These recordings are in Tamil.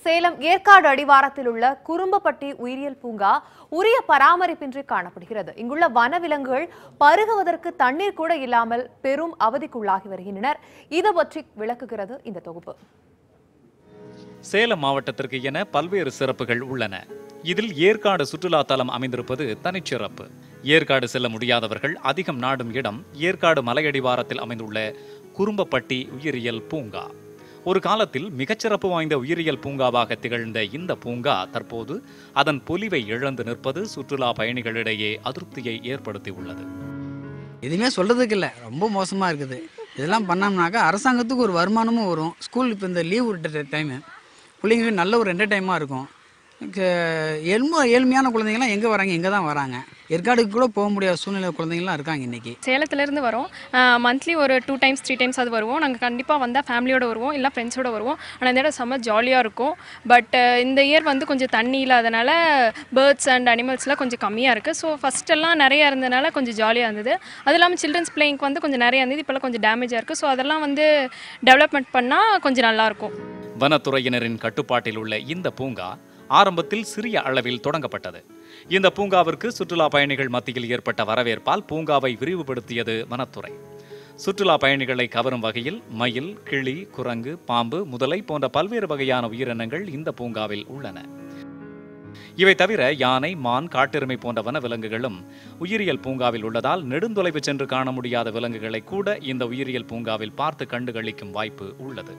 சேலம் ஏற்காடு அடிவாரத்தில் உள்ள குறும்பப்பட்டி உயிரியல் பூங்கா உரிய பராமரிப்பின்றி காணப்படுகிறது. இங்குள்ள வனவிலங்குகள் பருகுவதற்கு தண்ணீர் கூட இல்லாமல் பெரும் அவதிக்குள்ளாகி வருகின்றனர். இது பற்றி விளக்குகிறது இந்த தொகுப்பு. சேலம் மாவட்டத்திற்கு என பல்வேறு சிறப்புகள் உள்ளன. இதில் ஏற்காடு சுற்றுலா தலம் அமைந்திருப்பது தனிச்சிறப்பு. ஏற்காடு செல்ல முடியாதவர்கள் அதிகம் நாடும் இடம் ஏற்காடு மலையடிவாரத்தில் அமைந்துள்ள குறும்பப்பட்டி உயிரியல் பூங்கா. ஒரு காலத்தில் மிகச்சிறப்பு வாய்ந்த உயிரியல் பூங்காவாக திகழ்ந்த இந்த பூங்கா தற்போது அதன் பொலிவை இழந்து நிற்பது சுற்றுலா பயணிகளிடையே அதிருப்தியை ஏற்படுத்தியுள்ளது. எதுவுமே சொல்றதுக்கு இல்லை, ரொம்ப மோசமாக இருக்குது. இதெல்லாம் பண்ணோம்னாக்கா அரசாங்கத்துக்கு ஒரு வருமானமும் வரும். ஸ்கூல் இப்போ இந்த லீவ் விட்ட டைமு பிள்ளைங்களுக்கு நல்ல ஒரு என்டர்டைமாக இருக்கும். ஏழ்மையான குழந்தைங்களாம் எங்கே வராங்க, எங்கே தான் வராங்க. ஏற்காடுக்கு கூட போக முடியாத சூழ்நிலை குழந்தைங்களாம் இருக்காங்க இன்றைக்கி. சேலத்துலேருந்து வரோம். மந்த்லி ஒரு 2 times 3 times அது வருவோம். நாங்கள் கண்டிப்பாக வந்தால் ஃபேமிலியோடு வருவோம், இல்லை ஃப்ரெண்ட்ஸோடு வருவோம். ஆனால் இந்த இடம் செம்ம ஜாலியாக இருக்கும். பட் இந்த இயர் வந்து கொஞ்சம் தண்ணி இல்லாதனால பேர்ட்ஸ் அண்ட் அனிமல்ஸ்லாம் கொஞ்சம் கம்மியாக இருக்குது. ஸோ ஃபஸ்ட்டெல்லாம் நிறையா இருந்ததுனால கொஞ்சம் ஜாலியாக இருந்தது. அது இல்லாமல் சில்ட்ரன்ஸ் பிளேயிங்க்கு வந்து கொஞ்சம் நிறையா இருந்தது. இப்போல்லாம் கொஞ்சம் டேமேஜாக இருக்குது. ஸோ அதெல்லாம் வந்து டெவலப்மெண்ட் பண்ணால் கொஞ்சம் நல்லாயிருக்கும். வனத்துறையினரின் கட்டுப்பாட்டில் உள்ள இந்த பூங்கா ஆரம்பத்தில் சிறிய அளவில் தொடங்கப்பட்டது. இந்த பூங்காவிற்கு சுற்றுலா பயணிகள் மத்தியில் ஏற்பட்ட வரவேற்பால் பூங்காவை விரிவுபடுத்தியது வனத்துறை. சுற்றுலா பயணிகளை கவரும் வகையில் மயில், கிளி, குரங்கு, பாம்பு, முதலை போன்ற பல்வேறு வகையான உயிரினங்கள் இந்த பூங்காவில் உள்ளன. இவை தவிர யானை, மான், காட்டெருமை போன்ற வனவிலங்குகளும் உயிரியல் பூங்காவில் உள்ளதால் நெடுந்தொலைவு சென்று காண முடியாத விலங்குகளை கூட இந்த உயிரியல் பூங்காவில் பார்த்து கண்டுகளிக்கும் வாய்ப்பு உள்ளது.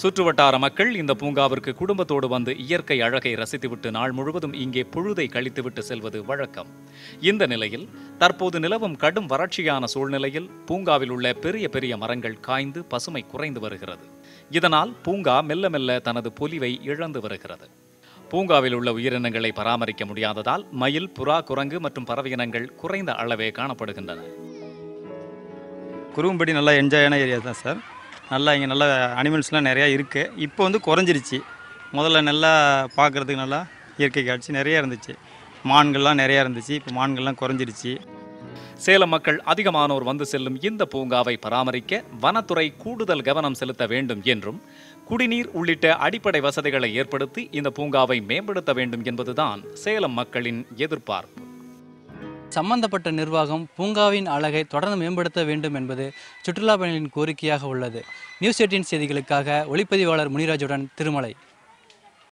சுற்றுவட்டார மக்கள் இந்த பூங்காவிற்கு குடும்பத்தோடு வந்து இயற்கை அழகை ரசித்துவிட்டு நாள் முழுவதும் இங்கே பொழுதை கழித்துவிட்டு செல்வது வழக்கம். இந்த நிலையில் தற்போது நிலவும் கடும் வறட்சியான சூழ்நிலையில் பூங்காவில் உள்ள பெரிய பெரிய மரங்கள் காய்ந்து பசுமை குறைந்து வருகிறது. இதனால் பூங்கா மெல்ல மெல்ல தனது பொலிவை இழந்து வருகிறது. பூங்காவில் உள்ள உயிரினங்களை பராமரிக்க முடியாததால் மயில், புறா, குரங்கு மற்றும் பறவையினங்கள் குறைந்த அளவே காணப்படுகின்றன. குறும்படி நல்லா என்ஜாயான ஏரியா தான் சார். நல்லா இங்கே நல்லா அனிமல்ஸ்லாம் நிறையா இருக்குது. இப்போ வந்து குறைஞ்சிருச்சு. முதல்ல நல்லா பார்க்குறதுக்கு நல்லா இயற்கை காட்சி நிறையா இருந்துச்சு. மான்கள்லாம் நிறையா இருந்துச்சு. இப்போ மான்கள்லாம் குறைஞ்சிருச்சு. சேலம் மக்கள் அதிகமானோர் வந்து செல்லும் இந்த பூங்காவை பராமரிக்க வனத்துறை கூடுதல் கவனம் செலுத்த வேண்டும் என்றும் குடிநீர் உள்ளிட்ட அடிப்படை வசதிகளை ஏற்படுத்தி இந்த பூங்காவை மேம்படுத்த வேண்டும் என்பதுதான் சேலம் மக்களின் எதிர்பார்ப்பு. சம்பந்தப்பட்ட நிர்வாகம் பூங்காவின் அழகை தொடர்ந்து மேம்படுத்த வேண்டும் என்பது சுற்றுலா பயணிகளின் கோரிக்கையாக உள்ளது. நியூஸ் 18 செய்திகளுக்காக ஒளிப்பதிவாளர் முனிராஜுடன் திருமலை.